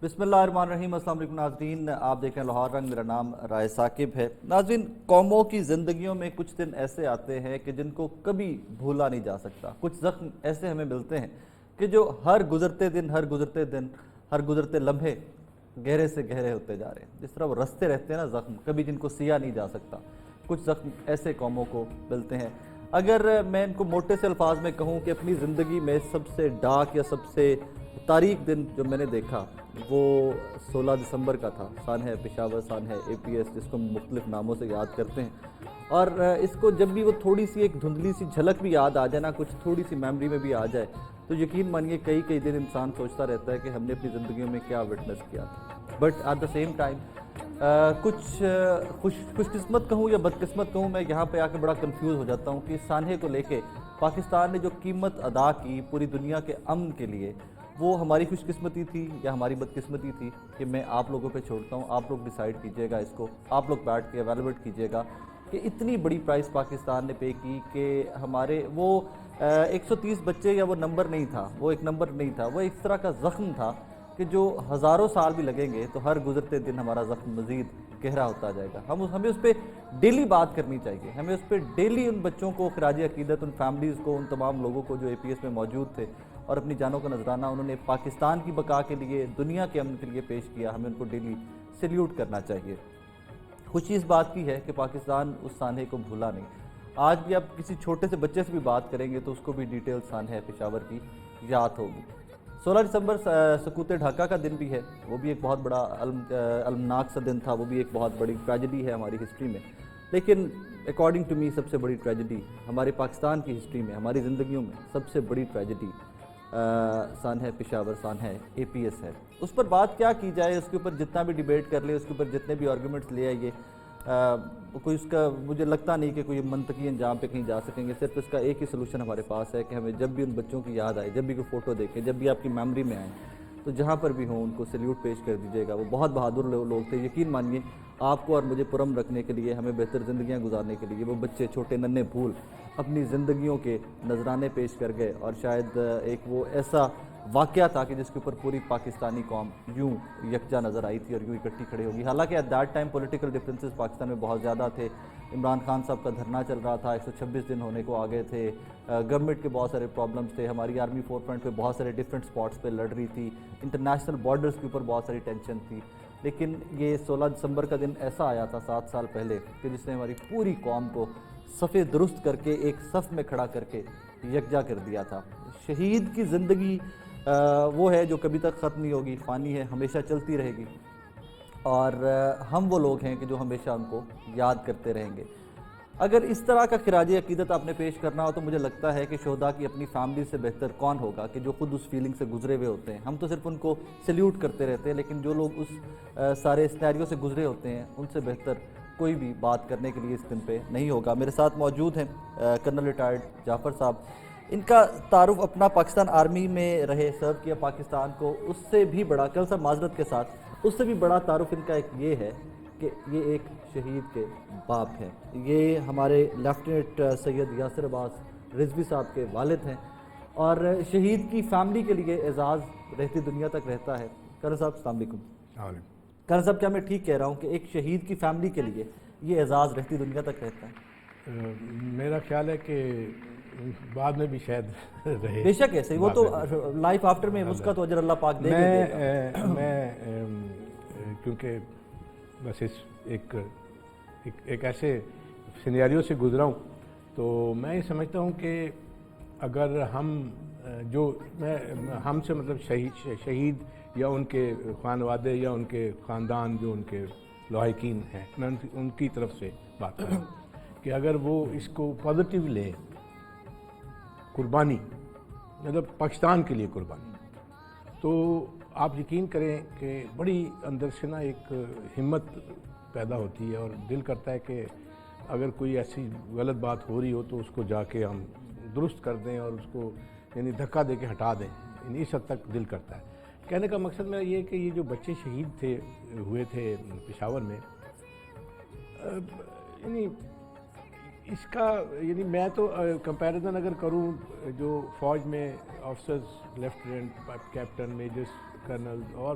بسم اللہ الرحمن الرحیم۔ السلام علیکم ناظرین، آپ دیکھ رہے ہیں لاہور رنگ، میرا نام رائے ثاقب ہے۔ ناظرین، قوموں کی زندگیوں میں کچھ دن ایسے آتے ہیں کہ جن کو کبھی بھولا نہیں جا سکتا۔ کچھ زخم ایسے ہمیں ملتے ہیں کہ جو ہر گزرتے لمحے گہرے سے گہرے ہوتے جا رہے ہیں۔ جس طرح وہ رستے رہتے ہیں نا زخم، کبھی جن کو سیا نہیں جا سکتا، کچھ زخم ایسے قوموں کو ملتے ہیں۔ اگر میں ان کو موٹے سے الفاظ میں کہوں کہ اپنی زندگی میں سب سے ڈارک یا سب سے تاریک دن جو میں نے دیکھا وہ 16 دسمبر کا تھا۔ سانحہ پشاور، سانحہ APS، جس کو مختلف ناموں سے یاد کرتے ہیں۔ اور اس کو جب بھی وہ تھوڑی سی ایک دھندلی سی جھلک بھی یاد آ جائے نا، کچھ تھوڑی سی میموری میں بھی آ جائے، تو یقین مانیے کئی دن انسان سوچتا رہتا ہے کہ ہم نے اپنی زندگیوں میں کیا وٹنس کیا تھا۔ But at the same time کچھ خوش قسمت کہوں یا بدقسمت کہوں، میں یہاں پہ آ کے بڑا کنفیوز ہو جاتا ہوں کہ سانحے کو لے کے پاکستان نے جو قیمت ادا کی پوری دنیا کے امن کے لیے، وہ ہماری خوش قسمتی تھی یا ہماری بدقسمتی تھی، کہ میں آپ لوگوں پہ چھوڑتا ہوں۔ آپ لوگ ڈیسائیڈ کیجئے گا اس کو، آپ لوگ بیٹھ کے ایویلویٹ کیجئے گا کہ اتنی بڑی پرائز پاکستان نے پے کی کہ ہمارے وہ 130 بچے یا وہ نمبر نہیں تھا، وہ ایک نمبر نہیں تھا، وہ اس طرح کا زخم تھا کہ جو ہزاروں سال بھی لگیں گے تو ہر گزرتے دن ہمارا زخم مزید گہرا ہوتا جائے گا۔ ہمیں اس پہ ڈیلی بات کرنی چاہیے، ہمیں اس پہ ڈیلی ان بچوں کو خراج عقیدت، ان فیملیز کو، ان تمام لوگوں کو جو APS میں موجود تھے اور اپنی جانوں کا نذرانہ انہوں نے پاکستان کی بقا کے لیے، دنیا کے امن کے لیے پیش کیا، ہمیں ان کو ڈیلی سیلیوٹ کرنا چاہیے۔ خوشی اس بات کی ہے کہ پاکستان اس سانحے کو بھولا نہیں۔ آج بھی آپ کسی چھوٹے سے بچے سے بھی بات کریں گے تو اس کو بھی ڈیٹیل سانحہ پشاور کی یاد ہوگی۔ 16 دسمبر سقوط ڈھاکہ کا دن بھی ہے، وہ بھی ایک بہت بڑا المناک سا دن تھا، وہ بھی ایک بہت بڑی ٹریجڈی ہے ہماری ہسٹری میں۔ لیکن اکارڈنگ ٹو می سب سے بڑی ٹریجڈی ہمارے پاکستان کی ہسٹری میں، ہماری زندگیوں میں سب سے بڑی ٹریجڈی سانحہ پشاور، سانحہ APS ہے۔ اس پر بات کیا کی جائے، اس کے اوپر جتنا بھی ڈیبیٹ کر لے، اس کے اوپر جتنے بھی آرگومنٹس لے آئیے، کوئی اس کا مجھے لگتا نہیں کہ کوئی منطقی انجام پہ کہیں جا سکیں گے۔ صرف اس کا ایک ہی سلوشن ہمارے پاس ہے کہ ہمیں جب بھی ان بچوں کی یاد آئے، جب بھی کوئی فوٹو دیکھیں، جب بھی آپ کی میموری میں آئیں، تو جہاں پر بھی ہوں ان کو سیلیوٹ پیش کر دیجیے گا۔ وہ بہت بہادر لوگ تھے، یقین مانیے آپ کو اور مجھے پرم رکھنے کے لیے، ہمیں بہتر زندگیاں گزارنے کے لیے وہ بچے چھوٹے ننھے پھول اپنی زندگیوں کے نذرانے پیش کر گئے۔ اور شاید ایک وہ ایسا واقعہ تھا کہ جس کے اوپر پوری پاکستانی قوم یوں یکجا نظر آئی تھی اور یوں اکٹھی کھڑی ہوگی۔ حالانکہ at that time political differences Pakistan میں بہت زیادہ تھے۔ عمران خان صاحب کا دھرنا چل رہا تھا، 126 دن ہونے کو آگے تھے، گورنمنٹ کے بہت سارے پرابلمس تھے، ہماری آرمی فور فرنٹ پہ بہت سارے ڈفرینٹ سپاٹس پہ لڑ رہی تھی، انٹرنیشنل بارڈرز کے اوپر بہت ساری ٹینشن تھی۔ لیکن یہ 16 دسمبر کا دن ایسا آیا تھا 7 سال پہلے کہ جس نے ہماری پوری قوم کو صفِ درست کر کے ایک صف میں کھڑا کر کے یکجا کر دیا تھا۔ شہید کی زندگی وہ ہے جو کبھی تک ختم نہیں ہوگی، فانی ہے، ہمیشہ چلتی رہے گی، اور ہم وہ لوگ ہیں کہ جو ہمیشہ ان کو یاد کرتے رہیں گے۔ اگر اس طرح کا خراج عقیدت آپ نے پیش کرنا ہو تو مجھے لگتا ہے کہ شہداء کی اپنی فیملی سے بہتر کون ہوگا کہ جو خود اس فیلنگ سے گزرے ہوئے ہوتے ہیں۔ ہم تو صرف ان کو سیلیوٹ کرتے رہتے ہیں، لیکن جو لوگ اس سارے سینیریو سے گزرے ہوتے ہیں ان سے بہتر کوئی بھی بات کرنے کے لیے اس دن پہ نہیں ہوگا۔ میرے ساتھ موجود ہیں کرنل ریٹائرڈ جعفر صاحب۔ ان کا تعارف اپنا پاکستان آرمی میں رہے، سرو کیا پاکستان کو، اس سے بھی بڑا، کرنل صاحب معذرت کے ساتھ، اس سے بھی بڑا تعارف ان کا ایک یہ ہے کہ یہ ایک شہید کے باپ ہیں۔ یہ ہمارے لیفٹیننٹ سید یاسر عباس رضوی صاحب کے والد ہیں، اور شہید کی فیملی کے لیے اعزاز رہتی دنیا تک رہتا ہے۔ کرنل صاحب السلام علیکم۔ کرنل صاحب کیا میں ٹھیک کہہ رہا ہوں کہ ایک شہید کی فیملی کے لیے یہ اعزاز رہتی دنیا تک رہتا ہے؟ میرا خیال ہے کہ بعد میں بھی شاید رہے، بے شک ایسے وہ تو لائف آفٹر میں اس کا تو اجر اللہ پاک دے گا۔ میں کیونکہ بس ایک ایسے سینیریو سے گزرا ہوں، تو میں یہ سمجھتا ہوں کہ اگر ہم سے مطلب شہید یا ان کے خانوادے یا ان کے خاندان جو ان کے لاحقین ہیں، میں ان کی طرف سے بات کروں کہ اگر وہ اس کو پازیٹیو لیں، قربانی مطلب پاکستان کے لیے قربانی، تو آپ یقین کریں کہ بڑی اندر سے نا ایک ہمت پیدا ہوتی ہے، اور دل کرتا ہے کہ اگر کوئی ایسی غلط بات ہو رہی ہو تو اس کو جا کے ہم درست کر دیں اور اس کو یعنی دھکا دے کے ہٹا دیں، یعنی اس حد تک دل کرتا ہے۔ کہنے کا مقصد میرا یہ کہ یہ جو بچے شہید ہوئے تھے پشاور میں، یعنی اس کا یعنی میں تو کمپیریزن اگر کروں جو فوج میں officers, lieutenant, captain, majors, colonel اور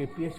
APS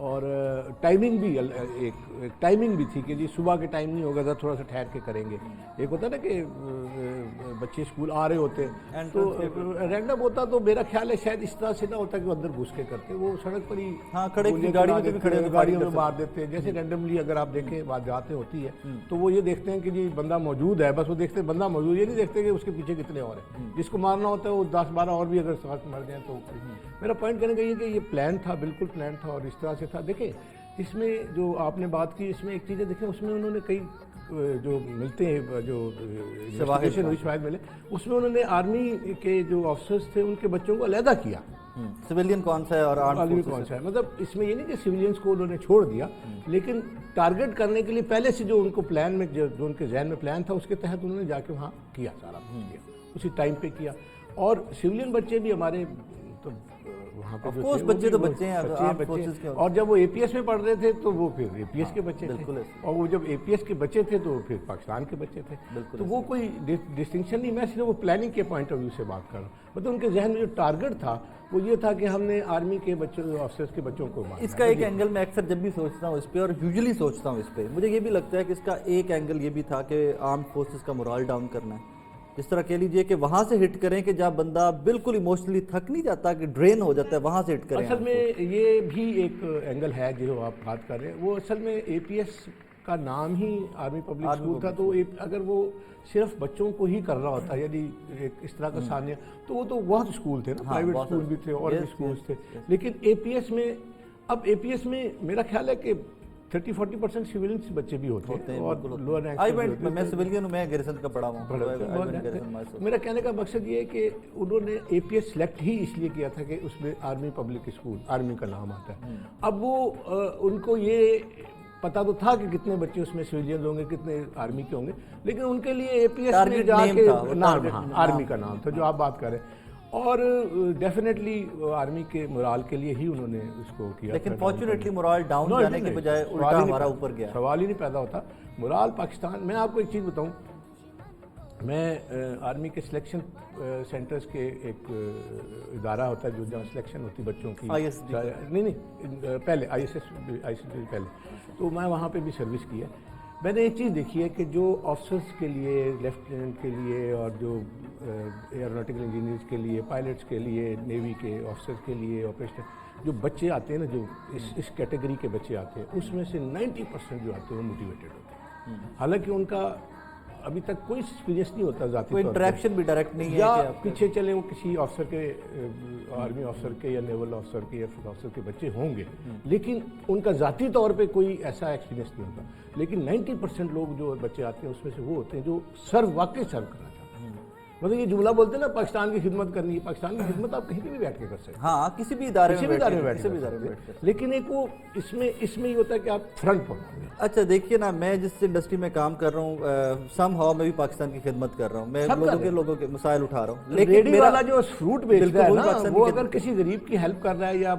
اور ٹائمنگ بھی ایک ٹائمنگ بھی تھی کہ جی صبح کے ٹائم نہیں ہوگا تھوڑا سا ٹھہر کے کریں گے. ایک ہوتا ہے نا کہ بچے اسکول آ رہے ہوتے تو رینڈم ہوتا, تو میرا خیال ہے شاید اس طرح سے نہ ہوتا کہ وہ اندر گھس کے کرتے, وہ سڑک پر ہی گاڑیوں میں مار دیتے. جیسے رینڈملی اگر آپ دیکھیں واقعات ہوتی ہے تو وہ یہ دیکھتے ہیں کہ جی بندہ موجود ہے, بس وہ دیکھتے ہیں بندہ موجود, یہ نہیں دیکھتے کہ اس کے پیچھے کتنے اور ہیں. جس کو مارنا ہوتا ہے وہ 10-12 اور بھی اگر ساتھ مر جائیں تو. میرا پوائنٹ کہنے کا یہ کہ یہ پلان تھا, بالکل پلان تھا اور اس طرح سے تھا. دیکھیں اس میں جو آپ نے بات کی, اس میں ایک چیز ہے, دیکھیں اس میں انہوں نے کئی جو ملتے ہیں جو انویسٹیگیشن ہوئی شواہد ملے, اس میں انہوں نے آرمی کے جو آفیسرز تھے ان کے بچوں کو علیحدہ کیا. سویلین کون سا ہے اور آرمی کون سا ہے, مطلب اس میں یہ نہیں کہ سویلینز کو انہوں نے چھوڑ دیا, لیکن ٹارگٹ کرنے کے لیے پہلے سے جو ان کو پلان میں جو ان کے ذہن میں پلان تھا اس کے تحت انہوں نے جا کے وہاں کیا, سارا کیا اسی ٹائم پہ کیا. اور سویلین بچے بھی ہمارے تو وہاں پہ جو بچے تو بچے ہیں, اور جب وہ اے پی ایس میں پڑھ رہے تھے تو وہ پھر اے پی ایس کے بچے تھے, اور وہ جب اے پی ایس کے بچے تھے تو پھر پاکستان کے بچے تھے. تو وہ کوئی ڈسٹنکشن نہیں, میں صرف وہ پلاننگ کے پوائنٹ آف ویو سے بات کر رہا ہوں. مطلب ان کے ذہن میں جو ٹارگٹ تھا وہ یہ تھا کہ ہم نے آرمی کے بچوں آفیسرز کے بچوں کو مارنا. اس کا ایک اینگل میں اکثر جب بھی سوچتا ہوں اس پہ, اور یوزلی سوچتا ہوں اس پہ, مجھے یہ بھی لگتا ہے کہ اس کا ایک اینگل یہ بھی تھا کہ آرمڈ فورسز کا مورال ڈاؤن کرنا ہے. جس طرح کہہ لیجئے کہ وہاں سے ہٹ کریں کہ جب بندہ بالکل ایموشنلی تھک نہیں جاتا, کہ ڈرین ہو جاتا ہے, وہاں سے ہٹ کریں. اصل میں یہ بھی ایک اینگل ہے جو آپ بات کر رہے ہیں, وہ اصل میں اے پی ایس کا نام ہی آرمی پبلک اسکول تھا. تو اگر وہ صرف بچوں کو ہی کر رہا ہوتا, یعنی اس طرح کا ثانیہ, تو وہ تو بہت اسکول تھے نا, پرائیویٹ اسکول بھی تھے اور بھی اسکولس تھے. لیکن اے پی ایس میں, اب اے پی ایس میں میرا خیال ہے کہ 30-40% سویلینس بچے بھی ہوتے ہیں اور لوئر رینک. میں سویلین ہوں, میں گیریسن کا پڑھا ہوں. میرا کہنے کا مقصد یہ ہے کہ انہوں نے اے پی ایس سلیکٹ ہی اس لیے کیا تھا کہ اس میں آرمی پبلک اسکول, آرمی کا نام آتا ہے. اب وہ ان کو یہ پتا تو تھا کہ کتنے بچے اس میں سویلینز ہوں گے, کتنے آرمی کے ہوں گے, لیکن ان کے لیے اے پی ایس میں جا کے آرمی کا نام تھا جو آپ بات کر رہے ہیں. اور ڈیفینیٹلی آرمی کے مورال کے لیے ہی انہوں نے اس کو کیا. لیکن فارچونیٹلی مورال ڈاؤن جانے کے بجائے الٹا ہمارا اوپر گیا. سوال ہی نہیں پیدا ہوتا. مورال پاکستان, میں آپ کو ایک چیز بتاؤں, میں آرمی کے سلیکشن سینٹرز کے ایک ادارہ ہوتا ہے جو جہاں سلیکشن ہوتی بچوں کی, نہیں پہلے آئی ایس ایس پہلے, تو میں وہاں پہ بھی سروس کی ہے. میں نے ایک چیز دیکھی ہے کہ جو آفیسرس کے لیے, لیفٹیننٹ کے لیے, اور جو ایئروناٹیکل انجینئرز کے لیے, پائلٹس کے لیے, نیوی کے آفیسرس کے لیے, آپریشن جو بچے آتے ہیں نا, جو اس کیٹیگری کے بچے آتے ہیں, اس میں سے 90% جو آتے ہیں وہ موٹیویٹڈ ہوتے ہیں. حالانکہ ان کا ابھی تک کوئی ایکسپیرینس نہیں ہوتا ذاتی کوئی انٹریکشن بھی ڈائریکٹ نہیں ہے, یا پیچھے چلیں وہ کسی آفیسر کے, آرمی آفیسر کے یا نیول آفیسر کے یا فوڈ آفیسر کے بچے ہوں گے, لیکن ان کا ذاتی طور پہ کوئی ایسا ایکسپیرینس نہیں ہوتا. لیکن 90% لوگ جو بچے آتے ہیں اس میں سے وہ ہوتے ہیں جو واقعی سرو کرنا چاہتے ہیں. مطلب یہ جملہ بولتے ہیں نا, پاکستان کی خدمت کرنی ہے. پاکستان کی خدمت آپ کہیں پہ بھی بیٹھ کے کر سکتے ہیں, ہاں کسی بھی ادارے میں بیٹھ کے, لیکن ایک وہ اس میں یہ ہوتا ہے کہ آپ فرنٹ پر ہوں گے. اچھا دیکھیے نا, میں جس انڈسٹری میں کام کر رہا ہوں, سم ہاؤ میں بھی پاکستان کی خدمت کر رہا ہوں, میں لوگوں کے مسائل اٹھا رہا ہوں. لیکن ریڈی والا جو فروٹ بیچتا ہے نا, وہ اگر کسی غریب کی ہیلپ کر رہا ہے یا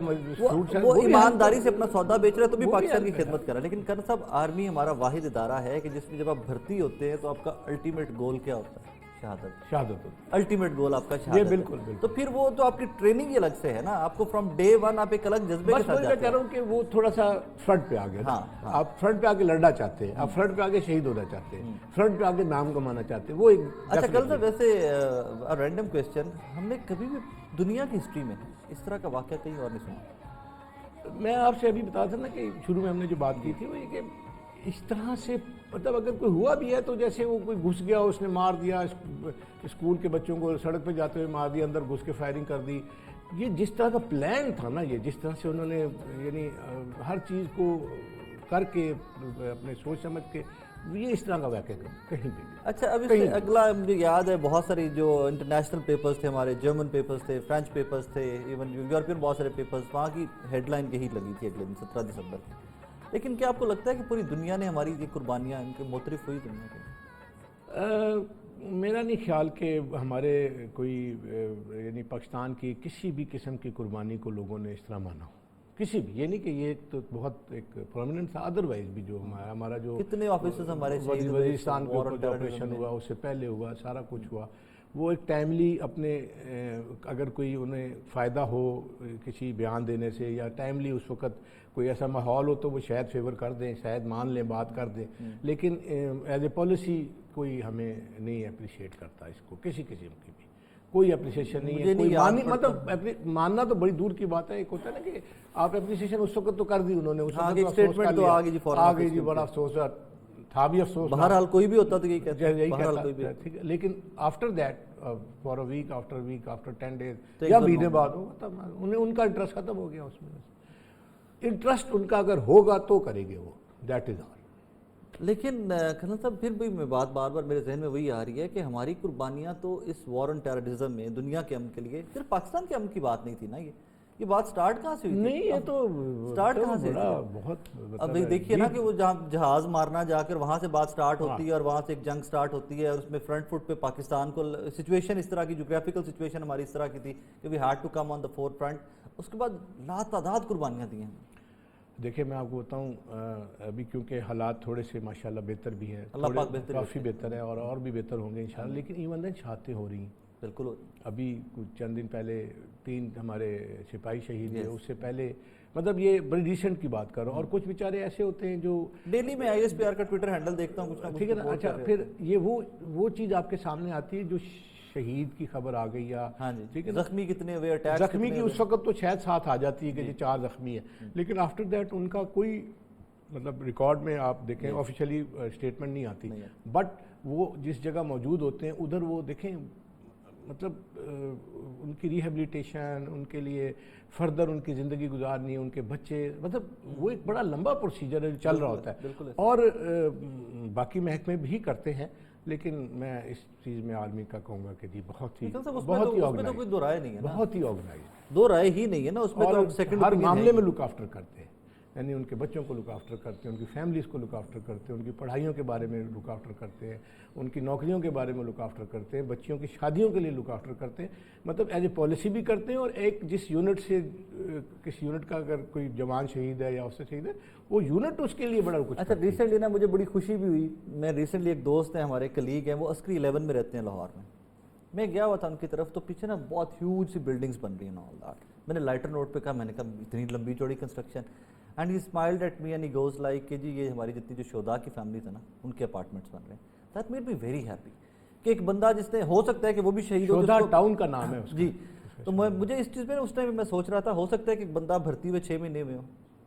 وہ ایمانداری سے اپنا سودا بیچ رہا ہے تو بھی پاکستان کی خدمت کر رہا ہے. لیکن کرن صاحب, آرمی ہمارا واحد ادارہ ہے کہ جس میں جب آپ بھرتی ہوتے ہیں تو آپ کا الٹیمیٹ گول کیا ہوتا ہے؟ شہادت. الٹیمیٹ گول آپ کا شہادت. بالکل. تو پھر وہ تو آپ کی ٹریننگ ہی الگ سے ہے نا, آپ کو فرام ڈے ون آپ ایک الگ جذبے کے ساتھ جاتے ہیں. میں کہہ رہا ہوں کہ وہ تھوڑا سا فرنٹ پہ آ گیا. آپ فرنٹ پہ آ کے لڑنا چاہتے ہیں, آپ فرنٹ پہ آ کے شہید ہونا چاہتے ہیں, فرنٹ پہ آ کے نام کمانا چاہتے ہیں. وہ ایک اچھا کل سے ویسے رینڈم کویسچن, ہم نے کبھی بھی دنیا کی ہسٹری میں اس طرح کا واقعہ کہیں اور نہیں سنا. میں آپ سے ابھی بتا تھا نا کہ شروع میں ہم نے جو بات کی تھی وہ یہ کہ اس طرح سے, مطلب اگر کوئی ہوا بھی ہے تو جیسے وہ کوئی گھس گیا, اس نے مار دیا, اسکول کے بچوں کو سڑک پہ جاتے ہوئے مار دیا, اندر گھس کے فائرنگ کر دی. یہ جس طرح کا پلان تھا نا, یہ جس طرح سے انہوں نے یعنی ہر چیز کو کر کے اپنے سوچ سمجھ کے, یہ اس طرح کا واقعہ کہیں بھی. اچھا اب اس سے اگلا مجھے یاد ہے, بہت ساری جو انٹرنیشنل پیپرز تھے ہمارے, جرمن پیپرز تھے, فرینچ پیپرز تھے, ایون یورپین بہت سارے پیپرز, وہاں کی ہیڈ لائن یہی لگی تھی اگلے دن 17 دسمبر. لیکن کیا آپ کو لگتا ہے کہ پوری دنیا نے ہماری یہ قربانیاں ان کے معترف ہوئی دنیا کے؟ میرا نہیں خیال کہ ہمارے کوئی یعنی پاکستان کی کسی بھی قسم کی قربانی کو لوگوں نے اس طرح مانا ہو, کسی بھی. یہ نہیں کہ یہ تو بہت ایک پرومیننٹ تھا, ادروائز بھی جو ہمارا جو کتنے آفیسرز ہمارے وزیرستان کے اوپر جو آپریشن ہوا, اس سے پہلے ہوا, سارا کچھ ہوا, وہ ایک ٹائملی اپنے اگر کوئی انہیں فائدہ ہو کسی بیان دینے سے, یا ٹائملی اس وقت کوئی ایسا ماحول ہو تو وہ شاید فیور کر دیں، شاید مان لیں، بات کر دیں، لیکن ایز اے پالیسی کوئی ہمیں نہیں اپریشیٹ کرتا اس کو، کسی قسم کی بھی کوئی اپریشیشن نہیں ہے، کوئی مطلب ماننا تو بڑی دور کی بات ہے. ایک ہوتا ہے نا کہ آپ اپریشیشن اس وقت تو کر دی انہوں نے، اس وقت اسٹیٹمنٹ تو آ گئی جی، بڑا افسوس تھا بھی، افسوس بہرحال کوئی بھی ہوتا تو یہی کہتا ہے، ٹھیک ہے. لیکن after that for a week after 10 days یا مہینے بعد ہوگا تب انہیں ان کا انٹرسٹ ختم ہو گیا. اس میں انٹرسٹ ان کا اگر ہوگا تو کریں گے وہ، دیٹ از آل. لیکن کرنل صاحب پھر بھی میں بات بار بار میرے ذہن میں وہی آ رہی ہے کہ ہماری قربانیاں تو اس وار آن ٹیررزم میں دنیا کے امن کے لیے، صرف پاکستان کے امن کی بات نہیں تھی نا، یہ بات سٹارٹ کہاں سے ہوئی تھی؟ نہیں، یہ تو سٹارٹ کہاں سے بہت اب دیکھیے نا کہ وہ جہاں جہاز مارنا جا کر وہاں سے بات سٹارٹ ہوتی ہے اور وہاں سے ایک جنگ سٹارٹ ہوتی ہے، اور اس میں فرنٹ فٹ پہ پاکستان کو سچویشن اس طرح کی، جغرافیکل سچویشن ہماری اس طرح کی تھی کہ we had to come on the forefront. اس کے بعد لاتعداد قربانیاں دی ہیں. دیکھیں میں آپ کو بتاؤں، ابھی کیونکہ حالات تھوڑے سے ماشاءاللہ بہتر بھی ہیں، اللہ پاک بہتر، کافی بہتر ہے اور بھی بہتر ہوں گے انشاءاللہ. لیکن ایون دین چھاتیں ہو رہی ہیں. بالکل. ابھی کچھ چند دن پہلے 3 ہمارے سپاہی شہید ہوئے، اس سے پہلے مطلب یہ بڑی ریسنٹ کی بات کر رہا ہوں. اور کچھ بیچارے ایسے ہوتے ہیں جو ڈیلی میں ISPR کا ٹویٹر ہینڈل دیکھتا ہوں کچھ نہ کچھ، ٹھیک ہے نا. اچھا، پھر یہ وہ چیز آپ کے سامنے آتی ہے جو شہید کی خبر آ گئی یا ٹھیک ہے، زخمی کتنے ہوئے، اٹیک زخمی کی اس وقت تو شاید ساتھ آ جاتی ہے کہ یہ 4 زخمی ہیں، لیکن آفٹر دیٹ ان کا کوئی مطلب ریکارڈ میں آپ دیکھیں آفیشیلی اسٹیٹمنٹ نہیں آتی. بٹ وہ جس جگہ موجود ہوتے ہیں ادھر وہ دیکھیں مطلب ان کی ریہیبلیٹیشن، ان کے لیے فردر ان کی زندگی گزارنی، ان کے بچے، مطلب وہ ایک بڑا لمبا پروسیجر چل رہا ہوتا ہے. اور باقی محکمے بھی کرتے ہیں، لیکن میں اس چیز میں آرمی کا کہوں گا کہ جی بہت ہی آرگنائز، کوئی دو رائے نہیں ہے، بہت ہی آرگنائز، دو رائے ہی نہیں ہے نا اس میں. تو ہر معاملے میں لک آفٹر کرتے ہیں، یعنی ان کے بچوں کو لک آفٹر کرتے ہیں، ان کی فیملیز کو لک آفٹر کرتے ہیں، ان کی پڑھائیوں کے بارے میں لک آفٹر کرتے ہیں، ان کی نوکریوں کے بارے میں لک آفٹر کرتے ہیں، بچیوں کی شادیوں کے لیے لک آفٹر کرتے ہیں. مطلب ایز اے پالیسی بھی کرتے ہیں. اور ایک جس یونٹ سے کسی یونٹ کا اگر کوئی جوان شہید ہے یا افسر شہید ہے، وہ یونٹ اس کے لیے بڑا کچھ. اچھا، ریسنٹلی نا مجھے بڑی خوشی بھی ہوئی. میں ریسنٹلی ایک دوست ہیں ہمارے کلیگ ہیں، وہ عسکری 11 میں رہتے ہیں لاہور میں گیا ہوا تھا ان کی طرف، تو پیچھے نا بہت ہیوج سی بلڈنگز بن رہی ہیں. میں نے لائٹر نوٹ پہ کہا، میں نے کہا اتنی لمبی چوڑی construction, and he smiled at me and he goes like کہ جی یہ ہماری جتنی جو شہداء کی فیملیز ہیں نا ان کے اپارٹمنٹس بن رہے ہیں. That made me very happy کہ ایک بندہ جس نے، ہو سکتا ہے کہ وہ بھی شہید ہو، شہداء ٹاؤن کا نام ہے جی. تو مجھے اس چیز میں اس ٹائم میں سوچ رہا تھا، ہو سکتا ہے کہ ایک بندہ بھرتی ہوئے 6 مہینے میں ہو،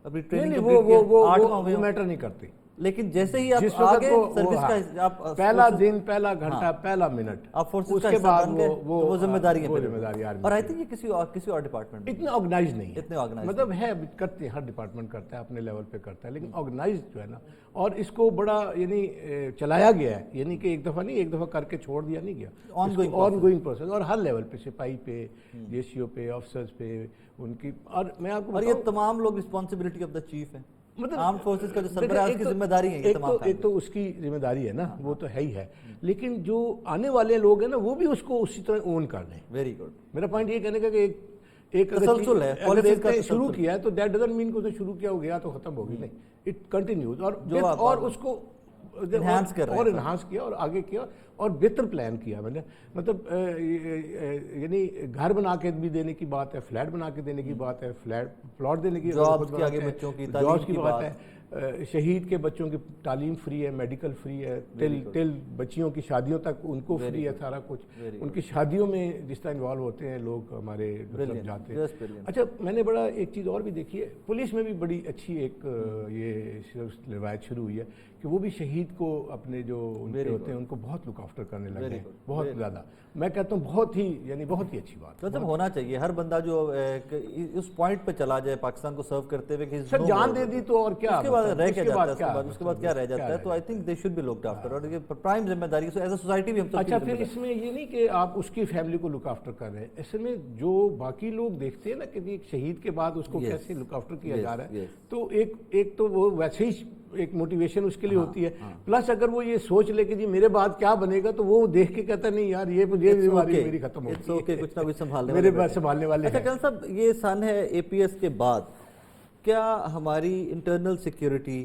ابھی ٹریننگ وہ میٹر نہیں کرتی، لیکن جیسے ہی آپ آگے سروس کا آپ پہلا دن، پہلا گھنٹہ، پہلا منٹ آپ فورسز کا حصہ بن گئے، وہ ذمہ داری ہے. اور آئی تھنک یہ کسی اور ڈپارٹمنٹ اتنا آرگنائز نہیں ہے، اتنے آرگنائز مطلب ہے کرتے ہیں، ہر ڈپارٹمنٹ کرتا ہے اپنے لیول پہ کرتا ہے، لیکن آرگنائز جو ہے نا، اور اس کو بڑا یعنی چلایا گیا ہے، یعنی کہ ایک دفعہ نہیں، ایک دفعہ کر کے چھوڑ دیا نہیں گیا، آن گوئنگ پروسیس. اور ہر لیول پہ، سپاہی پہ، JCO پہ، آفیسرز پہ ان کی. اور میں آپ کو، اور یہ تمام لوگ رسپانسبلٹی آف دا چیف ہیں، مطلب آرم فورسز کا جو سربراہ ہے اس کی ذمہ داری ہے یہ تمام. ایک تو اس کی ذمہ داری ہے نا، وہ تو ہے ہی ہے، لیکن جو آنے والے لوگ ہیں نا وہ بھی اس کو اسی طرح اون کر لیں. Very good. میرا پوائنٹ یہ کہنے کا کہ ایک تسلسل ہے، پالیسیز کا شروع کیا ہے تو دیٹ ڈزنٹ مین کہ اسے شروع کیا ہو گیا تو ختم ہوگی، نہیں، اٹ کنٹینیوز. اور اس کو انہانس کیا اور آگے کیا اور بہتر پلان کیا میں نے. مطلب یعنی گھر بنا کے بھی دینے کی بات ہے، فلیٹ بنا کے دینے کی بات ہے، پلاٹ دینے کی جابس کی بات ہے، شہید کے بچوں کی تعلیم فری ہے، میڈیکل فری ہے، تل بچیوں کی شادیوں تک ان کو فری ہے سارا کچھ. ان کی شادیوں میں جس طرح انوالو ہوتے ہیں لوگ ہمارے جاتے ہیں. اچھا، میں نے بڑا ایک چیز اور بھی دیکھی ہے، پولیس میں بھی بڑی اچھی ایک یہ روایت شروع ہوئی ہے کہ وہ بھی شہید کو اپنے جو ان کے ہوتے ہیں ان کو بہت لک آفٹر کرنے لگے ہیں، بہت زیادہ. میں کہتا ہوں بہت ہی اچھی بات. مطلب ہونا چاہیے ہر بندہ جو اس پوائنٹ پہ چلا جائے پاکستان کو سرو کرتے ہوئے کہ جان دے دی تو اور کیا، اس کے بعد رہ کے جاتا ہے، اس کے بعد کیا رہ جاتا ہے. تو I think they should be looked after, اور یہ پرائم ذمہ داری ہے ایز اے سوسائٹی بھی ہم سب. اچھا، پھر اس میں یہ نہیں کہ آپ اس کی فیملی کو لک آفٹر کر رہے ہیں، اس میں جو باقی لوگ دیکھتے ہیں نا کہ ایک شہید کے بعد اس کو کیسے لک آفٹر کیا جا رہا ہے، تو ایک تو وہ ویسے ہی ایک موٹیویشن اس کے لیے ہوتی ہے. پلس اگر وہ یہ سوچ لے کہ جی میرے بعد کیا بنے گا تو وہ دیکھ کے کہتا نہیں یار یہ بیماری میری ختم ہو گئی، کچھ نہ کچھ سنبھالنے والے. اچھا کرن صاحب، یہ سن ہے APS کے بعد کیا ہماری انٹرنل سیکیورٹی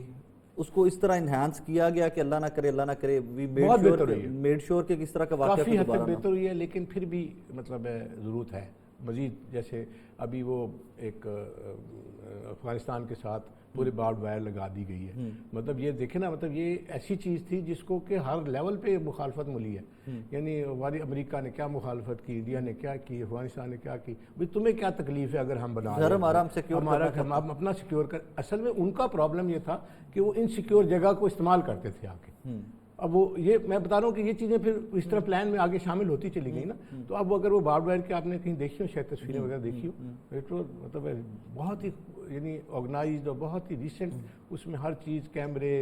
اس کو اس طرح انہانس کیا گیا کہ اللہ نہ کرے وی میڈ شور کہ کس طرح کا واقعہ کافی حد تک بہتر ہوئی ہے، لیکن پھر بھی مطلب ضرورت ہے مزید جیسے ابھی وہ ایک افغانستان کے ساتھ پورے بارڈ وائر لگا دی گئی ہے. مطلب یہ دیکھیں نا، مطلب یہ ایسی چیز تھی جس کو کہ ہر لیول پہ مخالفت ملی ہے. یعنی ہماری امریکہ نے کیا مخالفت کی، انڈیا نے کیا کی، افغانستان نے کیا کی. بھئی تمہیں کیا تکلیف ہے اگر ہم بنا رہے ہیں ہم اپنا سیکیور کر. اصل میں ان کا پرابلم یہ تھا کہ وہ انسیکیور جگہ کو استعمال کرتے تھے آ کے. اب وہ یہ میں بتا رہا ہوں کہ یہ چیزیں پھر اس طرح پلان میں آگے شامل ہوتی چلی گئی نا. تو اب اگر وہ بارڈ وائر کے آپ نے کہیں دیکھی ہو، شاید تصویریں وغیرہ دیکھی ہو، تو مطلب بہت ہی یعنی آرگنائزڈ اور بہت ہی ریسنٹ، اس میں ہر چیز کیمرے،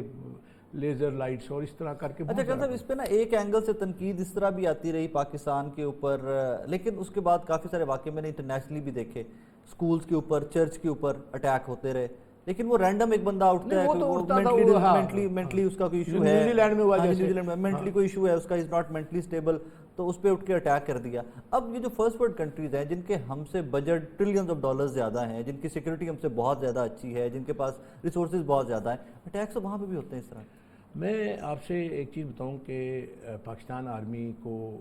لیزر لائٹس اور اس طرح کر کے. اچھا صاحب، اس پہ نا ایک اینگل سے تنقید اس طرح بھی آتی رہی پاکستان کے اوپر، لیکن اس کے بعد کافی سارے واقعے میں نے انٹرنیشنلی بھی دیکھے، سکولز کے اوپر، چرچ کے اوپر اٹیک ہوتے رہے، لیکن وہ رینڈم ایک بندہ اٹھتا ہے مینٹلی اس کا کوئی ایشو ہے، نیوزی لینڈ میں ہوا، نیوزی لینڈ میں مینٹلی کوئی ایشو ہے، اس کا از ناٹ مینٹلی اسٹیبل، تو اس پہ اٹھ کے اٹیک کر دیا. اب یہ جو فرسٹ ورلڈ کنٹریز ہیں جن کے ہم سے بجٹ ٹریلینز آف ڈالر زیادہ ہیں، جن کی سیکورٹی ہم سے بہت زیادہ اچھی ہے، جن کے پاس ریسورسز بہت زیادہ ہیں، اٹیکس تو وہاں پہ بھی ہوتے ہیں اس طرح. میں آپ سے ایک چیز بتاؤں کہ پاکستان آرمی کو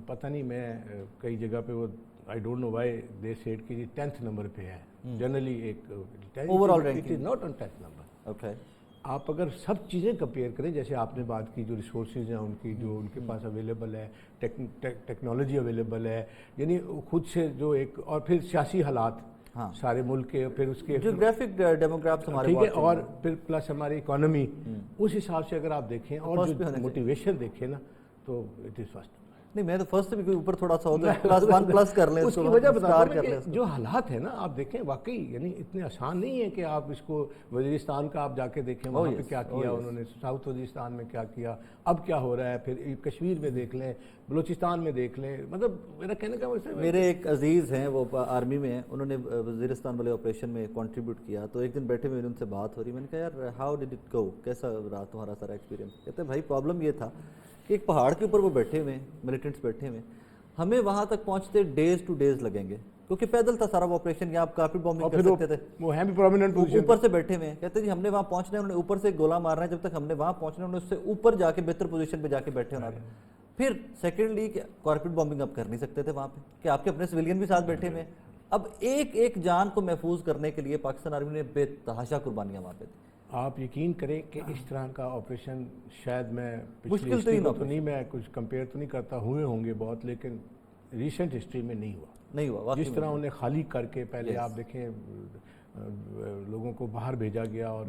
پتہ نہیں، میں کئی جگہ پہ وہ I don't know why they said کہ 10th نمبر پہ ہے جنرلی، ایک overall ranking, it is not on 10th نمبر. اوکے، آپ اگر سب چیزیں کمپیئر کریں، جیسے آپ نے بات کی جو ریسورسز ہیں ان کی، جو ان کے پاس اویلیبل ہے، ٹیکنالوجی اویلیبل ہے، یعنی خود سے جو ایک، اور پھر سیاسی حالات سارے ملک کے، پھر اس کے جیوگرافک ڈیموگرافس ہمارے، ٹھیک ہے، اور پھر پلس ہماری اکانومی، اس حساب سے اگر آپ دیکھیں اور جو موٹیویشن دیکھیں نا، تو اٹ از فرسٹ. نہیں، میں تو فرسٹ بھی کوئی اوپر تھوڑا سا ہوتا ہے +1+ کر لیں، اس کی وجہ بتا رہا ہوں، جو حالات ہیں نا آپ دیکھیں واقعی یعنی اتنے آسان نہیں ہے کہ آپ اس کو وزیرستان کا آپ جا کے دیکھیں وہاں پہ کیا کیا انہوں نے، ساؤتھ وزیرستان میں کیا کیا، اب کیا ہو رہا ہے، پھر کشمیر میں دیکھ لیں، بلوچستان میں دیکھ لیں. مطلب میرا کہنے کا مطلب، میرے ایک عزیز ہیں وہ آرمی میں ہیں، انہوں نے وزیرستان والے آپریشن میں کنٹریبیوٹ کیا، تو ایک دن بیٹھے ہوئے ان سے بات ہو رہی، میں نے کہا یار ہاؤ ڈڈ اٹ گو، کیسا رہا تمہارا سارا ایکسپیرینس. کہتے ہیں بھائی پرابلم یہ تھا کہ ایک پہاڑ کے اوپر وہ بیٹھے ہوئے ملیٹنٹس بیٹھے ہوئے، ہمیں وہاں تک پہنچتے ڈیز ٹو ڈیز لگیں گے، کیونکہ پیدل تھا سارا وہ آپریشن، یا آپ کارپیٹ بومبنگ کر سکتے تھے، وہ ہیں بھی پرومیننٹ پوزیشن، اوپر سے بیٹھے ہوئے ہیں. کہتے ہیں جی ہم نے وہاں پہنچنا ہے، انہوں نے اوپر سے گولہ مارنا ہے، جب تک ہم نے وہاں پہنچنا ہے انہوں نے اس سے اوپر جا کے بہتر پوزیشن پہ جا کے بیٹھے ہونا تھا. پھر سیکنڈلی کارپیٹ بومبنگ آپ کر نہیں سکتے تھے وہاں پہ، کہ آپ کے اپنے سویلین بھی ساتھ بیٹھے ہوئے ہیں. اب ایک ایک جان کو محفوظ کرنے کے لیے پاکستان آرمی نے بے تحاشا قربانیاں وہاں پہ دی. آپ یقین کریں کہ اس طرح کا آپریشن شاید میں مشکل ترین تو نہیں، میں کچھ کمپیئر تو نہیں کرتا، ہوئے ہوں گے بہت، لیکن ریسنٹ ہسٹری میں نہیں ہوا. جس طرح انہیں خالی کر کے پہلے آپ دیکھیں لوگوں کو باہر بھیجا گیا اور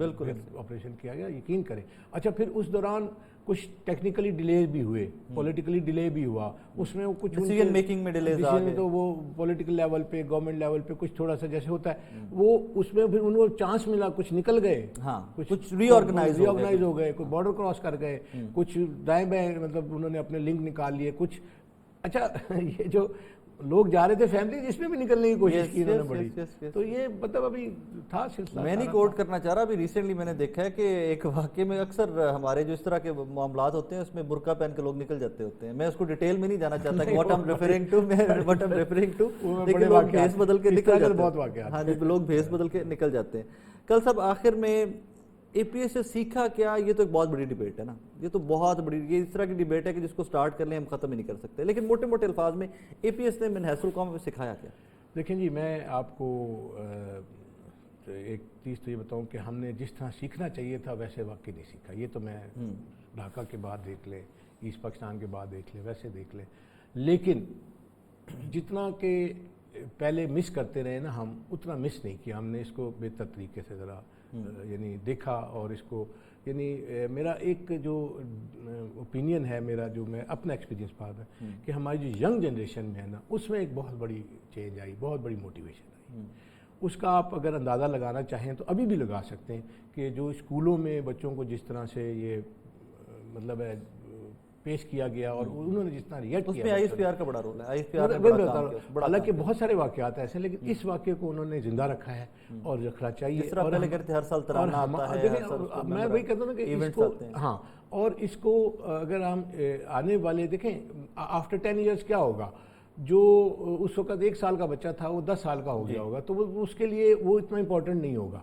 آپریشن کیا گیا، یقین کریں. اچھا پھر اس دوران کچھ ٹیکنیکلی ڈیلیز بھی ہوئے، پولیٹیکلی ڈیلے بھی ہوا، اس میں کچھ ڈیسیژن میکنگ میں ڈیلیز آ گئے، تو وہ پولیٹیکل لیول پہ، گورنمنٹ لیول پہ کچھ تھوڑا سا جیسے ہوتا ہے وہ، اس میں پھر انہوں کو چانس ملا، کچھ نکل گئے، کچھ ری آرگنائز ہو گئے، کوئی بارڈر کراس کر گئے، کچھ دائیں بائیں مطلب انہوں نے اپنے لنک نکال لیے کچھ. اچھا یہ جو لوگ جا رہے تھے فیملی، جس میں بھی نکلنے کی کوشش کی انہوں نے بڑی، تو یہ مطلب ابھی تھا سلسلہ. میں نہیں کوٹ کرنا چاہ رہا، ابھی ریسنٹلی میں نے دیکھا ہے کہ ایک واقعے میں اکثر ہمارے جو اس طرح کے معاملات ہوتے ہیں اس میں برقع پہن کے لوگ نکل جاتے ہوتے ہیں. میں اس کو ڈیٹیل میں نہیں جانا چاہتا کہ what I am referring to, لیکن لوگ بھیس بدل کے نکل جاتے ہیں. ہاں جی، لوگ بھیس بدل کے نکل جاتے ہیں. کل صاحب آخر میں اے پی ایس سے سیکھا کیا؟ یہ تو ایک بہت بڑی ڈیبیٹ ہے نا، یہ تو بہت بڑی، یہ اس طرح کی ڈیبیٹ ہے کہ جس کو سٹارٹ کر لیں ہم ختم ہی نہیں کر سکتے. لیکن موٹے موٹے الفاظ میں اے پی ایس نے من حیث القوم میں سکھایا کیا؟ دیکھیں جی، میں آپ کو ایک چیز تو یہ بتاؤں کہ ہم نے جس طرح سیکھنا چاہیے تھا ویسے واقعی نہیں سیکھا. یہ تو میں ڈھاکہ کے بعد دیکھ لیں، ایسٹ پاکستان کے بعد دیکھ لیں، ویسے دیکھ لیں. لیکن جتنا کہ پہلے مس کرتے رہے نا ہم، اتنا مس نہیں کیا ہم نے اس کو بہتر طریقے سے ذرا یعنی دیکھا، اور اس کو یعنی میرا ایک جو اوپینین ہے میرا، جو میں اپنا ایکسپیرینس بات ہے کہ ہماری جو ینگ جنریشن میں ہے نا، اس میں ایک بہت بڑی چینج آئی، بہت بڑی موٹیویشن آئی. اس کا آپ اگر اندازہ لگانا چاہیں تو ابھی بھی لگا سکتے ہیں کہ جو اسکولوں میں بچوں کو جس طرح سے یہ مطلب ہے پیش کیا گیا اور انہوں نے جس طرح ریئیکٹ کیا، اس میں آئی ایس پی آر کا بڑا رول ہے. آئی ایس پی آر نے بڑا کام کیا، حالانکہ بہت سارے واقعات ایسے، لیکن اس واقعے کو انہوں نے زندہ رکھا ہے اور رکھنا چاہیے. جس طرح پہلے کرتے ہر سال ترانہ آتا ہے، میں وہی کہتا ہوں کہ اس کو، ہاں، اور اس کو اگر ہم آنے والے دیکھیں آفٹر 10 ایئرس کیا ہوگا، جو اس وقت 1 سال کا بچہ تھا وہ 10 سال کا ہو گیا ہوگا، تو وہ اس کے لیے وہ اتنا امپورٹنٹ نہیں ہوگا،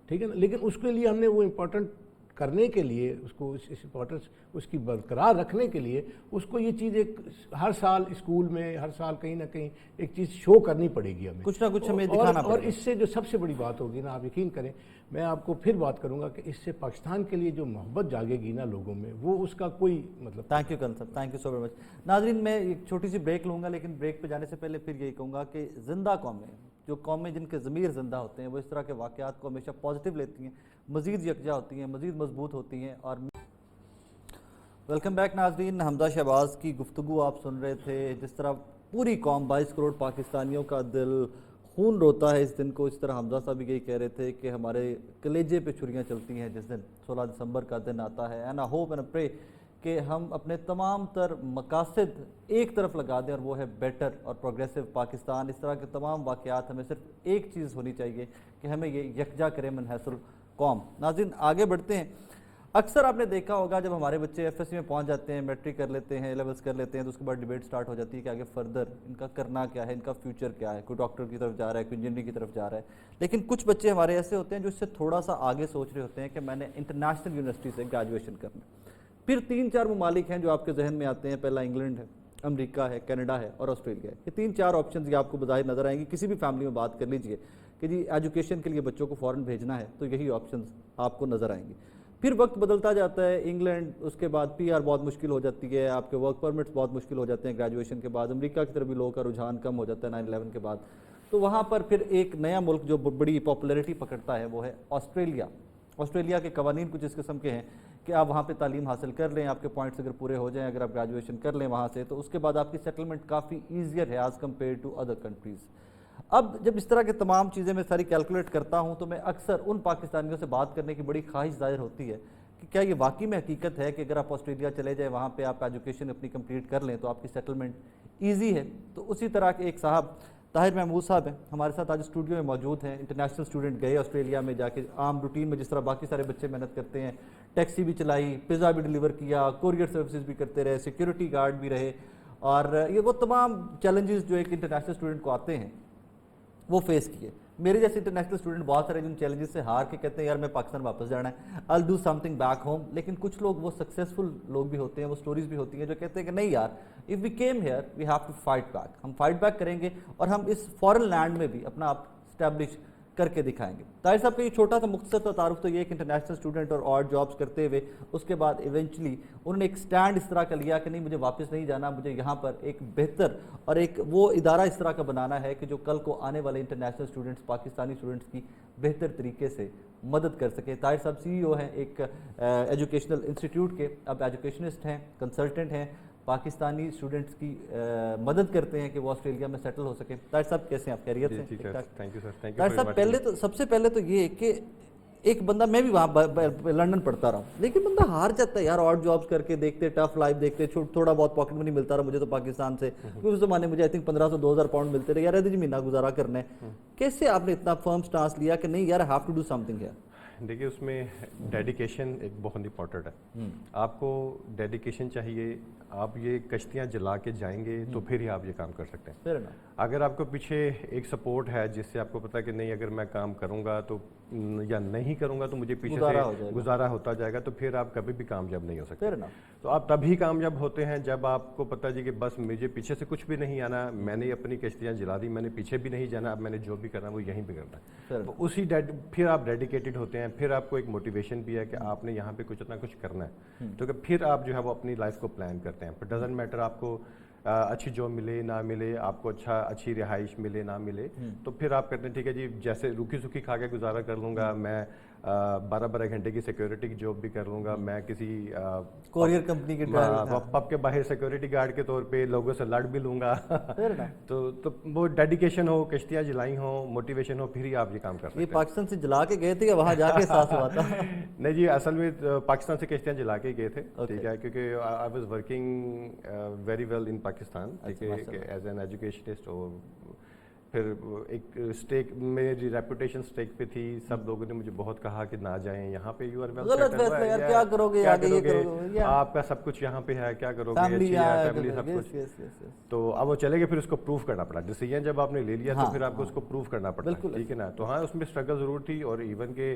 ٹھیک ہے نا. لیکن اس کے لیے ہم نے وہ امپورٹنٹ کرنے کے لیے اس کو اس امپورٹنس اس کی برقرار رکھنے کے لیے اس کو یہ چیز ایک ہر سال اسکول میں ہر سال کہیں نہ کہیں ایک چیز شو کرنی پڑے گی ہمیں، کچھ نہ کچھ ہمیں دکھانا اور اس سے جو سب سے بڑی بات ہوگی نا، آپ یقین کریں، میں آپ کو پھر بات کروں گا کہ اس سے پاکستان کے لیے جو محبت جاگے گی نا لوگوں میں، وہ اس کا کوئی مطلب۔ تھینک یو کرن صاحب، thank you so very much. ناظرین میں ایک چھوٹی سی بریک لوں گا، لیکن بریک پہ جانے سے پہلے پھر یہی کہوں گا کہ زندہ قومیں، جو قومیں جن کے ضمیر زندہ ہوتے ہیں، وہ اس طرح کے واقعات کو ہمیشہ پازیٹیو لیتی ہیں، مزید یکجا ہوتی ہیں، مزید مضبوط ہوتی ہیں۔ اور ویلکم بیک ناظرین، حمزہ شہباز کی گفتگو آپ سن رہے تھے، جس طرح پوری قوم 22 کروڑ پاکستانیوں کا دل خون روتا ہے اس دن کو، اس طرح حمزہ صاحب بھی یہی کہہ رہے تھے کہ ہمارے کلیجے پہ چھریاں چلتی ہیں جس دن 16 دسمبر کا دن آتا ہے۔ اینڈ آئی ہوپ اینڈ پرے کہ ہم اپنے تمام تر مقاصد ایک طرف لگا دیں، اور وہ ہے بیٹر اور پروگریسو پاکستان۔ اس طرح کے تمام واقعات ہمیں صرف ایک چیز ہونی چاہیے کہ ہمیں یہ یکجا کرے من حیث القوم۔ ناظرین آگے بڑھتے ہیں۔ اکثر آپ نے دیکھا ہوگا جب ہمارے بچے ایف ایس سی میں پہنچ جاتے ہیں، میٹرک کر لیتے ہیں، لیولز کر لیتے ہیں، تو اس کے بعد ڈیبیٹ سٹارٹ ہو جاتی ہے کہ آگے فردر ان کا کرنا کیا ہے، ان کا فیوچر کیا ہے، کوئی ڈاکٹر کی طرف جا رہا ہے، کوئی انجینئرنگ کی طرف جا رہا ہے۔ لیکن کچھ بچے ہمارے ایسے ہوتے ہیں جو اس سے تھوڑا سا آگے سوچ رہے ہوتے ہیں کہ میں نے انٹرنیشنل یونیورسٹی سے گریجویشن کرنا۔ پھر 3-4 ممالک ہیں جو آپ کے ذہن میں آتے ہیں، پہلا انگلینڈ ہے، امریکہ ہے، کینیڈا ہے اور آسٹریلیا ہے۔ یہ 3-4 آپشنز یہ آپ کو بظاہر نظر آئیں گی، کسی بھی فیملی میں بات کر لیجئے کہ جی ایجوکیشن کے لیے بچوں کو فورن بھیجنا ہے تو یہی آپشنز آپ کو نظر آئیں گی۔ پھر وقت بدلتا جاتا ہے، انگلینڈ، اس کے بعد پی آر بہت مشکل ہو جاتی ہے، آپ کے ورک پرمٹس بہت مشکل ہو جاتے ہیں گریجویشن کے بعد، امریکہ کی طرف بھی لوگوں کا رجحان کم ہو جاتا ہے 9/11 کے بعد۔ تو وہاں پر پھر ایک نیا ملک جو بڑی پاپولیرٹی پکڑتا ہے وہ ہے آسٹریلیا۔ آسٹریلیا کے قوانین کچھ اس قسم کے ہیں کہ آپ وہاں پہ تعلیم حاصل کر لیں، آپ کے پوائنٹس اگر پورے ہو جائیں، اگر آپ گریجویشن کر لیں وہاں سے، تو اس کے بعد آپ کی سیٹلمنٹ کافی ایزیئر ہے as compare to other countries. اب جب اس طرح کے تمام چیزیں میں ساری کیلکولیٹ کرتا ہوں تو میں اکثر ان پاکستانیوں سے بات کرنے کی بڑی خواہش ظاہر ہوتی ہے کہ کیا یہ واقعی میں حقیقت ہے کہ اگر آپ آسٹریلیا چلے جائیں، وہاں پہ آپ ایجوکیشن اپنی کمپلیٹ کر لیں تو آپ کی سیٹلمنٹ ایزی ہے۔ تو اسی طرح کے ایک صاحب طاہر محمود صاحب ہیں، ہمارے ساتھ آج اسٹوڈیو میں موجود ہیں، انٹرنیشنل اسٹوڈنٹ، گئے آسٹریلیا میں جا کے عام روٹین میں جس طرح باقی سارے بچے محنت کرتے ہیں، ٹیکسی بھی چلائی، پزا بھی ڈیلیور کیا، کوریئر سروسز بھی کرتے رہے، سیکیورٹی گارڈ بھی رہے، اور یہ وہ تمام چیلنجز جو ایک انٹرنیشنل اسٹوڈنٹ کو آتے ہیں وہ فیس کیے۔ میرے جیسے انٹرنیشنل اسٹوڈنٹ بہت سارے جن چیلنجز سے ہار کے کہتے ہیں یار میں پاکستان واپس جانا ہے، I'll do something back home۔ لیکن کچھ لوگ وہ سکسیزفل لوگ بھی ہوتے ہیں، وہ سٹوریز بھی ہوتی ہیں جو کہتے ہیں کہ نہیں یار if we came here we have to fight back، ہم فائٹ بیک کریں گے اور ہم اس فورن لینڈ میں بھی اپنا آپ اسٹیبلش کر کے دکھائیں گے۔ طاہر صاحب کا یہ چھوٹا سا مختصر تعارف تو یہ ایک انٹرنیشنل اسٹوڈنٹ اور جابس کرتے ہوئے اس کے بعد ایونچولی انہوں نے ایک سٹینڈ اس طرح کا لیا کہ نہیں مجھے واپس نہیں جانا، مجھے یہاں پر ایک بہتر اور ایک وہ ادارہ اس طرح کا بنانا ہے کہ جو کل کو آنے والے انٹرنیشنل اسٹوڈنٹس، پاکستانی اسٹوڈنٹس کی بہتر طریقے سے مدد کر سکے۔ طاہر صاحب CEO ہیں ایک ایجوکیشنل انسٹیٹیوٹ کے، اب ایجوکیشنسٹ ہیں، کنسلٹنٹ ہیں، پاکستانی اسٹوڈنٹس کی مدد کرتے ہیں کہ وہ آسٹریلیا میں سیٹل ہو سکیں۔ طاہر صاحب کیسے ہیں آپ؟ خیریت سے؟ Thank you sir. طاہر صاحب پہلے تو سب سے پہلے تو یہ کہ ایک بندہ، میں بھی وہاں لنڈن پڑھتا رہا ہوں، لیکن بندہ ہار جاتا ہے یار، اور جابس کر کے دیکھتے، ٹف لائف دیکھتے، تھوڑا بہت پاکٹ منی ملتا رہا مجھے تو پاکستان سے، کیونکہ اس زمانے مجھے آئی تھنک 1500-2000 پاؤنڈ ملتے رہے، یار جی مہینہ گزارا کرنا ہے۔ کیسے آپ نے اتنا فرم سٹانس لیا کہ نہیں یار I have to do something here؟ دیکھیے اس میں ڈیڈیکیشن ایک بہت امپورٹنٹ ہے، آپ کو ڈیڈیکیشن چاہیے۔ آپ یہ کشتیاں جلا کے جائیں گے تو پھر ہی آپ یہ کام کر سکتے ہیں۔ اگر آپ کو پیچھے ایک سپورٹ ہے جس سے آپ کو پتا کہ نہیں اگر میں کام کروں گا تو یا نہیں کروں گا تو مجھے پیچھے سے گزارا ہوتا جائے گا، تو پھر آپ کبھی بھی کامیاب نہیں ہو سکتے۔ تو آپ تبھی کامیاب ہوتے ہیں جب آپ کو پتا جی کہ بس مجھے پیچھے سے کچھ بھی نہیں آنا، میں نے اپنی کشتیاں جلا دی، میں نے پیچھے بھی نہیں جانا، اب میں نے جو بھی کرنا وہ یہیں پہ کرنا ہے۔ تو اسی پھر آپ ڈیڈیکیٹڈ ہوتے ہیں، پھر آپ کو ایک موٹیویشن بھی ہے کہ آپ نے یہاں پہ کچھ نہ کچھ کرنا ہے، تو کہ پھر آپ جو ہے وہ اپنی لائف کو پلان کرتے ہیں۔ ڈزنٹ میٹر آپ کو اچھی جاب ملے نہ ملے، آپ کو اچھی رہائش ملے نہ ملے، تو پھر آپ کہتے ہیں ٹھیک ہے جی جیسے روکی سوکھی کھا کے گزارا کر لوں گا، میں 12 گھنٹے کی سیکیورٹی کی جاب بھی کر لوں گا، میں کسی کوریئر کمپنی کے پب کے باہر سیکیورٹی گارڈ کے طور پہ لوگوں سے لڑ بھی لوں گا۔ تو وہ ڈیڈیکیشن ہو، کشتیاں جلائی ہوں، موٹیویشن ہو، پھر ہی آپ یہ کام کر سکتے ہیں۔ یہ پاکستان سے جلا کے گئے تھے یا وہاں جا کے احساس ہوا تھا؟ نہیں جی اصل میں پاکستان سے کشتیاں جلا کے گئے تھے، ٹھیک ہے، کیونکہ I was working very well in Pakistan, ٹھیک ہے، ایز این ایجوکیشنسٹ، اور پھر ایک اسٹیک میری ریپوٹیشن اسٹیک پہ تھی، سب لوگوں نے مجھے بہت کہا کہ نہ جائیں یہاں پہ، یو آر ویل غلط فیصلہ یار، کیا کرو گے آگے، یہ کرو گے، آپ کا سب کچھ یہاں پہ ہے، کیا کرو گے، فیملی سب کچھ۔ تو اب وہ چلے گئے، پھر اس کو پروف کرنا پڑا، ڈیسیژن جب آپ نے لے لیا تو پھر آپ کو اس کو پروف کرنا پڑتا ہے، ٹھیک ہے نا۔ تو ہاں اس میں اسٹرگل ضرور تھی، اور ایون کہ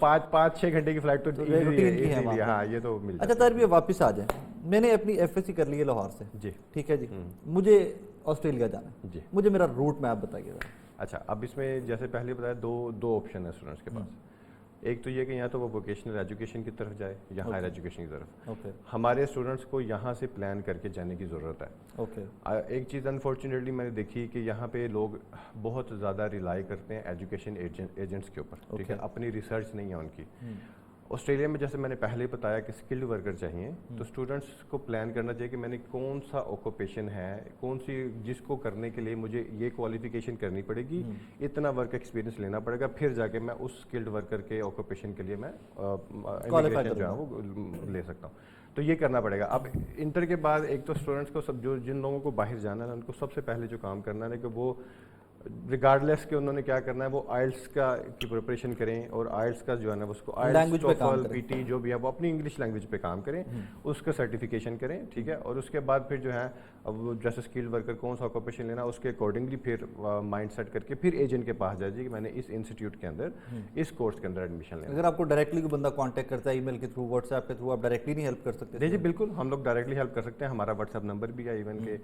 5-6 گھنٹے کی فلائٹ تو روٹین کی ہے. ہاں یہ تو مل اچھا طاہر بھائی واپس آ جائیں، میں نے اپنی ایف ایس سی کر لی ہے لاہور سے جی ٹھیک ہے جی، مجھے آسٹریلیا جانا ہے جی. مجھے میرا روٹ میں آپ بتائیے ذرا. اچھا اب اس میں جیسے پہلے بتایا دو آپشن ہیں اسٹوڈنٹس کے پاس. ایک تو یہ کہ یا تو وہ ووکیشنل ایجوکیشن کی طرف جائے یا ہائر ایجوکیشن کی طرف. ہمارے اسٹوڈنٹس کو یہاں سے پلان کر کے جانے کی ضرورت ہے. ایک چیز انفارچونیٹلی میں نے دیکھی کہ یہاں پہ لوگ بہت زیادہ ریلائی کرتے ہیں ایجوکیشن ایجنٹس کے اوپر، ٹھیک ہے، اپنی ریسرچ نہیں ہے ان کی. آسٹریلیا میں جیسے میں نے پہلے بتایا کہ اسکلڈ ورکر چاہیے، تو اسٹوڈنٹس کو پلان کرنا چاہیے کہ میں نے کون سا آکوپیشن ہے، کون سی جس کو کرنے کے لیے مجھے یہ کوالیفیکیشن کرنی پڑے گی، اتنا ورک ایکسپیرینس لینا پڑے گا، پھر جا کے میں اس اسکلڈ ورکر کے آکوپیشن کے لیے میں امیگریشن جو ہے وہ لے سکتا ہوں. تو یہ کرنا پڑے گا. اب انٹر کے بعد ایک تو اسٹوڈنٹس کو جن لوگوں کو باہر جانا ہے ان کو سب سے پہلے جو کام کرنا ہے کہ وہ ریگارڈلیس کہ انہوں نے کیا کرنا ہے وہ آئلٹس کی پریپریشن کریں، اور آئلٹس کا جو ہے نا اس کو آئلٹس ٹوفل پی ٹی جو بھی ہے وہ اپنی انگلش لینگویج پہ کام کریں، اس کا سرٹیفیکیشن کریں، ٹھیک ہے. اور اس کے بعد پھر جو ہے اب وہ جیسے اسکلڈ ورکر کون سا آکوپیشن لینا اس کے اکارڈنگلی پھر مائنڈ سیٹ کر کے پھر ایجنٹ کے پاس جائے کہ میں نے اس انسٹیٹیوٹ کے اندر اس کورس کے اندر ایڈمیشن لینا. اگر آپ کو ڈائریکٹلی کوئی بندہ کانٹیکٹ کرتا ہے ای میل کے تھرو، واٹس ایپ کے تھرو، آپ ڈائریکٹلی نہیں ہیلپ کر سکتے؟ جی بالکل، ہم لوگ ڈائریکٹلی ہیلپ کر سکتے ہیں. ہمارا واٹس ایپ نمبر بھی ہے ایون کہ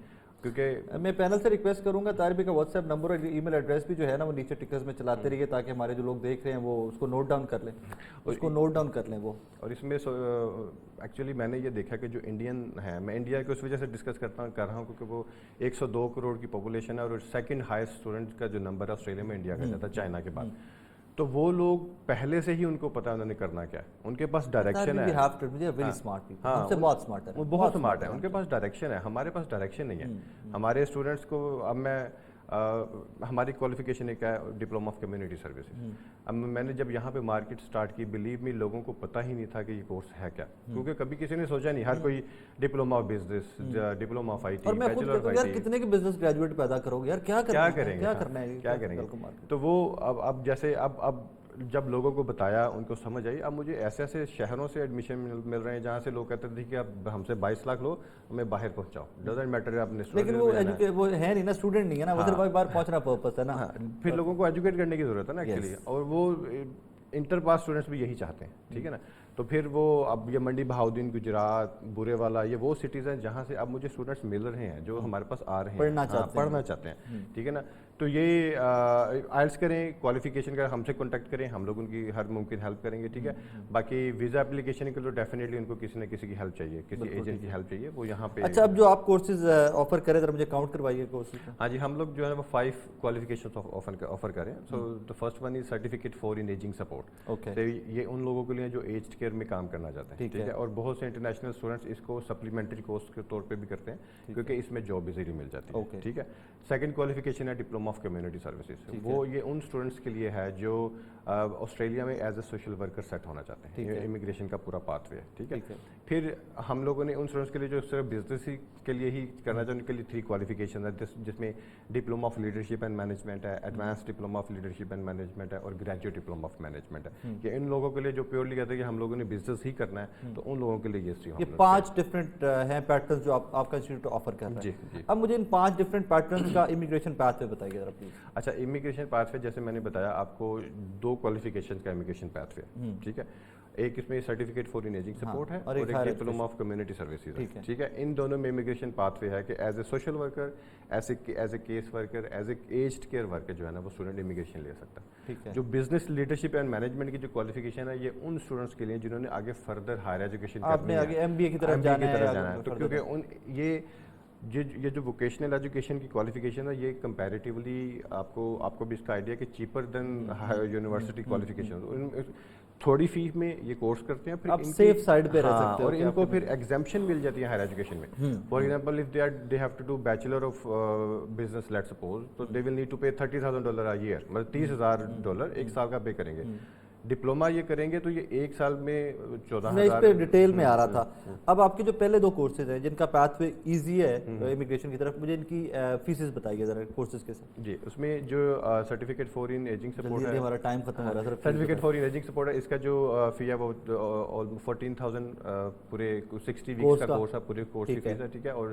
کیونکہ میں پینل سے ریکویسٹ کروں گا طاہر بھائی کا واٹس ایپ نمبر اور ای میل ایڈریس بھی جو ہے نا وہ نیچے ٹکرز میں چلاتے رہیے تاکہ ہمارے جو لوگ دیکھ رہے ہیں وہ اس کو نوٹ ڈاؤن کر لیں وہ. اور اس میں ایکچولی میں نے یہ دیکھا کہ جو انڈین ہیں، میں انڈیا کی اس وجہ سے ڈسکس کر رہا ہوں کیونکہ وہ 102 کروڑ کی پاپولیشن ہے اور سیکنڈ ہائیسٹ اسٹوڈنٹ کا جو نمبر ہے آسٹریلیا میں انڈیا کا جاتا ہے چائنا کے بعد. تو وہ لوگ پہلے سے ہی ان کو پتا انہوں نے کرنا کیا ہے، ان کے پاس ڈائریکشن ہے. وہ بہت سمارٹ ہے، ان کے پاس ڈائریکشن ہے. ہمارے پاس ڈائریکشن نہیں ہے. ہمارے اسٹوڈنٹس کو اب میں ہماری کوالیفیکیشن ایک ہے ڈپلوما آف کمیونٹی سروسز. اب میں نے جب یہاں پہ مارکیٹ سٹارٹ کی، بلیو می لوگوں کو پتہ ہی نہیں تھا کہ یہ کورس ہے کیا، کیونکہ کبھی کسی نے سوچا نہیں. ہر کوئی diploma of business, diploma of I T, bachelor of I T. کتنے کے بزنس گریجویٹ پیدا کرو گے یار، کیا کریں گے. تو وہ اب جیسے اب جب لوگوں کو بتایا ان کو سمجھ آئی. اب مجھے ایسے ایسے شہروں سے ایڈمیشن مل رہے ہیں جہاں سے لوگ کہتے تھے کہ اب ہم سے 22 لاکھ لو، ہمیں باہر پہنچاؤ، ڈزنٹ میٹر آپ نے. لیکن وہ ہے نہیں نا، اسٹوڈنٹ نہیں ہے نا، وہ صرف باہر پہنچنا پرپس ہے نا. پھر لوگوں کو ایجوکیٹ کرنے کی ضرورت ہے نا ایکچولی، اور وہ انٹر پاس اسٹوڈنٹس بھی یہی چاہتے ہیں، ٹھیک ہے نا. تو پھر وہ اب یہ منڈی بہاؤدین، گجرات، برے والا، یہ وہ سٹیز ہیں جہاں سے اب مجھے اسٹوڈنٹس مل رہے ہیں جو ہمارے پاس آ رہے ہیں پڑھنا چاہتے ہیں، ٹھیک ہے نا. تو یہ آئلٹس کریں، کوالیفیکیشن کا ہم سے کانٹیکٹ کریں، ہم لوگ ان کی ہر ممکن ہیلپ کریں گے، ٹھیک ہے. باقی ویزا اپلیکیشن کے لیے ڈیفینیٹلی ان کو کسی نہ کسی کی ہیلپ چاہیے، کسی ایجنٹ کی ہیلپ چاہیے. وہ یہاں پہ اچھا اب جو آپ کورسز آفر کریں ذرا مجھے کاؤنٹ کروائیے کورسز. ہاں جی، ہم لوگ جو ہے وہ 5 کوالیفیکیشن آفر کریں. So the first one is certificate four in ageing support. یہ ان لوگوں کے لیے جو ایجڈ کیئر میں کام کرنا چاہتے ہیں، ٹھیک ہے. اور بہت سے انٹرنیشنل اسٹوڈنٹس اس کو سپلیمنٹری کورس کے طور پہ بھی کرتے ہیں کیونکہ اس میں جاب ایزیلی مل جاتی ہے، ٹھیک ہے. سیکنڈ کوالیفیکیشن ہے ڈپلوما آف کمیونٹی سروسز. وہ یہ ان اسٹوڈنٹس کے لیے ہے جو آسٹریلیا میں as a social worker set ہونا چاہتے ہیں. امیگریشن کا پورا پاتھ وے ہے، ٹھیک ہے. پھر ہم لوگوں نے ان اسٹوڈنٹس کے لیے جو صرف بزنس کے لیے ہی کرنا چاہتے ہیں ان کے لیے 3 کوالیفیکیشن ہے، جس میں diploma of leadership and management ہے، advance diploma of leadership and management ہے، اور گریجویٹ ڈپلوما آف مینجمنٹ ہے. کہ ان لوگوں کے لیے جو پیورلی کہتے ہیں کہ ہم لوگوں نے بزنس ہی کرنا ہے، تو ان لوگوں کے لیے یہ 5 ڈفرینٹ ہیں پیٹرنز جو آپ کا انسٹیٹیوٹ آفر کر رہا ہے. اب مجھے ان 5 ڈفرینٹ پیٹرنز کا امیگریشن پاتھ وے بتائیے ذرا پلیز. اچھا، امیگریشن پاتھ وے جیسے میں نے بتایا آپ کو 2 کوالیفیکیشن کا امیگریشن پاتھ وے، ٹھیک ہے. ایک اس میں certificate four in ageing support ہے اور ایک ڈپلوما آف کمیونٹی سروسز ہے، ٹھیک ہے. ان دونوں میں امیگریشن پاتھ وے ہے کہ as a social worker, as a case worker, as a aged care worker جو ہے نا وہ اسٹوڈنٹ امیگریشن لے سکتا ہے. جو بزنس لیڈرشپ اینڈ مینجمنٹ کی جو کوالیفیکیشن ہے یہ ان اسٹوڈنٹس کے لیے جنہوں نے آگے فردر ہائر ایجوکیشن کرنی ہے، آگے MBA کی طرف جانا ہے. تو کیونکہ یہ جو ووکیشنل ایجوکیشن کی کوالیفیکیشن ہے یہ کمپیریٹیولی آپ کو بھی اس کا آئیڈیا کہ چیپر دین یونیورسٹی کوالیفیکیشن. تھوڑی فی میں یہ کورس کرتے ہیں، پھر آپ سیف سائڈ پہ رہ سکتے ہیں اور ان کو پھر ایگزمپشن مل جاتی ہے ہائر ایجوکیشن میں. For example if they have to do bachelor of business let suppose, تو they will need to pay $30,000 a year، مطلب $30,000 ایک سال کا پے کریں گے. ڈپلوما یہ کریں گے تو یہ ایک سال میں 14,000. میں اس پہ ڈیٹیل میں آ رہا تھا. اب آپ کے جو پہلے 2 کورسز ہیں جن کا پاتھ وے ایزی ہے امیگریشن کی طرف، مجھے ان کی فیسز بتائیے ذرا کورسز کے ساتھ. جی، اس میں جو certificate four in ageing support ہے، ہمارا ٹائم ختم ہو رہا ہے. Certificate four in ageing support ہے، اس کا جو فی ہے وہ 14,000 پورے 60 ویکس کا کورس ہے، پورے کورس کی فیس ہے، ٹھیک ہے. اور